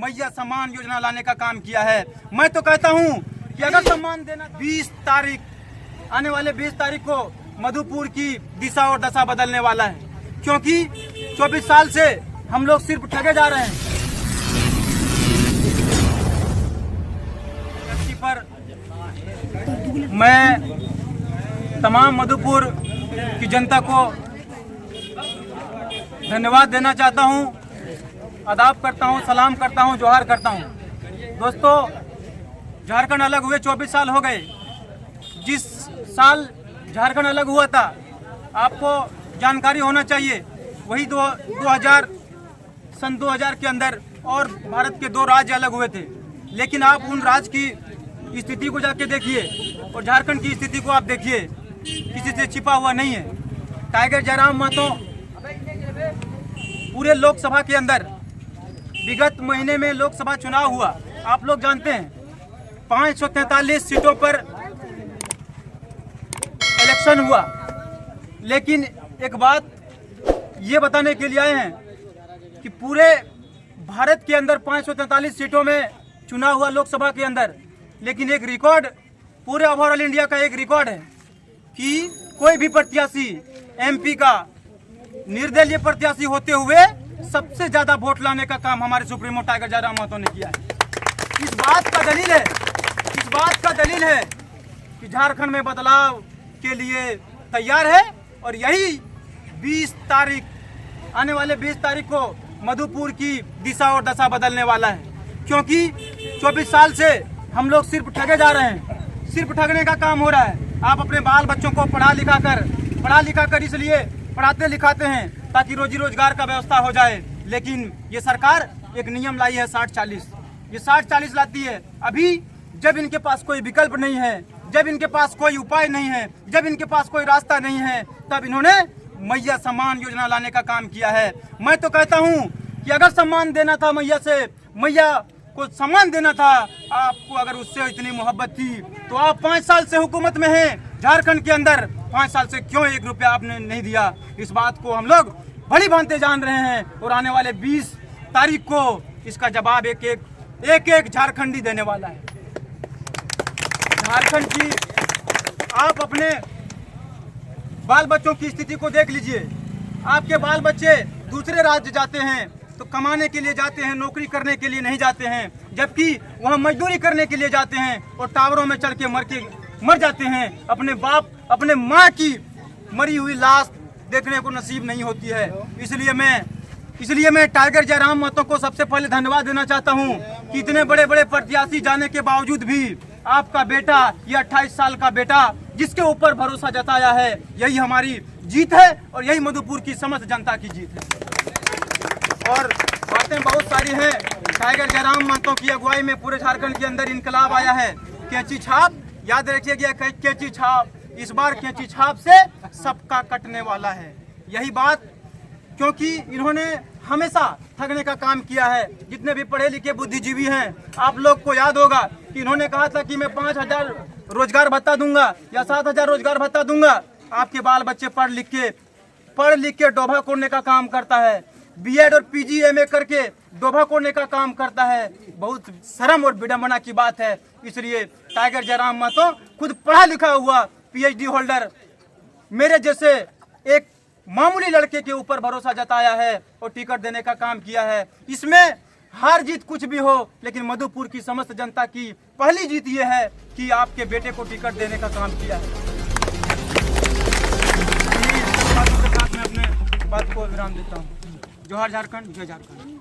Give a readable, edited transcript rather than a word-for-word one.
मैया सम्मान योजना लाने का काम किया है। मैं तो कहता हूं कि अगर सम्मान देना 20 तारीख आने वाले 20 तारीख को मधुपुर की दिशा और दशा बदलने वाला है, क्योंकि 24 साल से हम लोग सिर्फ ठगे जा रहे हैं। पर मैं तमाम मधुपुर की जनता को धन्यवाद देना चाहता हूं, आदाब करता हूं, सलाम करता हूं, जोहार करता हूं। दोस्तों, झारखंड अलग हुए 24 साल हो गए। जिस साल झारखंड अलग हुआ था, आपको जानकारी होना चाहिए, वही 2000 के अंदर और भारत के 2 राज्य अलग हुए थे। लेकिन आप उन राज्य की स्थिति को जाके देखिए और झारखंड की स्थिति को आप देखिए, किसी से छिपा हुआ नहीं है। टाइगर जयराम महतो पूरे लोकसभा के अंदर विगत महीने में लोकसभा चुनाव हुआ, आप लोग जानते हैं 543 सीटों पर इलेक्शन हुआ। लेकिन एक बात ये बताने के लिए आए हैं कि पूरे भारत के अंदर 543 सीटों में चुनाव हुआ लोकसभा के अंदर, लेकिन एक रिकॉर्ड पूरे ओवरऑल इंडिया का एक रिकॉर्ड है कि कोई भी प्रत्याशी एमपी का निर्दलीय प्रत्याशी होते हुए सबसे ज्यादा वोट लाने का काम हमारे सुप्रीमो टाइगर जयराम महतो ने किया है। इस बात का दलील है कि झारखंड में बदलाव के लिए तैयार है और यही 20 तारीख आने वाले 20 तारीख को मधुपुर की दिशा और दशा बदलने वाला है, क्योंकि 24 साल से हम लोग सिर्फ ठगे जा रहे हैं, सिर्फ ठगने का काम हो रहा है। आप अपने बाल बच्चों को पढ़ा लिखा कर इसलिए पढ़ाते लिखाते हैं ताकि रोजी रोजगार का व्यवस्था हो जाए। लेकिन ये सरकार एक नियम लाई है 60-40, ये 60-40 लाती है। अभी जब इनके पास कोई विकल्प नहीं है, जब इनके पास कोई उपाय नहीं है, जब इनके पास कोई रास्ता नहीं है, तब इन्होंने मैया सम्मान योजना लाने का काम किया है। मैं तो कहता हूं कि अगर सम्मान देना था मैया से, मैया को सम्मान देना था, आपको अगर उससे इतनी मोहब्बत थी तो आप 5 साल से हुकूमत में हैं झारखंड के अंदर, 5 साल से क्यों 1 रुपया आपने नहीं दिया? इस बात को हम लोग भली भांति जान रहे हैं और आने वाले 20 तारीख को इसका जवाब एक एक झारखंडी देने वाला है। झारखंड की आप अपने बाल बच्चों की स्थिति को देख लीजिए। आपके बाल बच्चे दूसरे राज्य जाते हैं तो कमाने के लिए जाते हैं, नौकरी करने के लिए नहीं जाते हैं, जबकि वहाँ मजदूरी करने के लिए जाते हैं और टावरों में चढ़ के मर जाते हैं। अपने बाप अपने माँ की मरी हुई लाश देखने को नसीब नहीं होती है। इसलिए मैं टाइगर जयराम महतो को सबसे पहले धन्यवाद देना चाहता हूँ कि इतने बड़े बड़े प्रत्याशी जाने के बावजूद भी आपका बेटा, ये 28 साल का बेटा जिसके ऊपर भरोसा जताया है, यही हमारी जीत है और यही मधुपुर की समस्त जनता की जीत है। और बातें बहुत सारी हैं। टाइगर जयराम महतो की अगुवाई में पूरे झारखंड के अंदर इनकलाब आया है। कैंची छाप याद रखिएगा, कैंची छाप, इस बार कैंची छाप से सबका कटने वाला है। यही बात, क्योंकि इन्होंने हमेशा ठगने का काम किया है। जितने भी पढ़े लिखे बुद्धिजीवी हैं, आप लोग को याद होगा कि इन्होंने कहा था कि मैं 5000 रोजगार भत्ता दूंगा या 7000 रोजगार भत्ता दूंगा। आपके बाल बच्चे पढ़ लिख के डोभा कोड़ने का काम करता है, बीएड और पीजी एमए करके डोभा कोड़ने का काम करता है। बहुत शर्म और विडंबना की बात है। इसलिए टाइगर जयराम महतो खुद पढ़ा लिखा हुआ पीएचडी होल्डर मेरे जैसे एक मामूली लड़के के ऊपर भरोसा जताया है और टिकट देने का काम किया है। इसमें हार जीत कुछ भी हो, लेकिन मधुपुर की समस्त जनता की पहली जीत ये है कि आपके बेटे को टिकट देने का काम किया है। मैं अपने बात को विराम देता हूँ। जोहार झारखंड, जय झारखंड।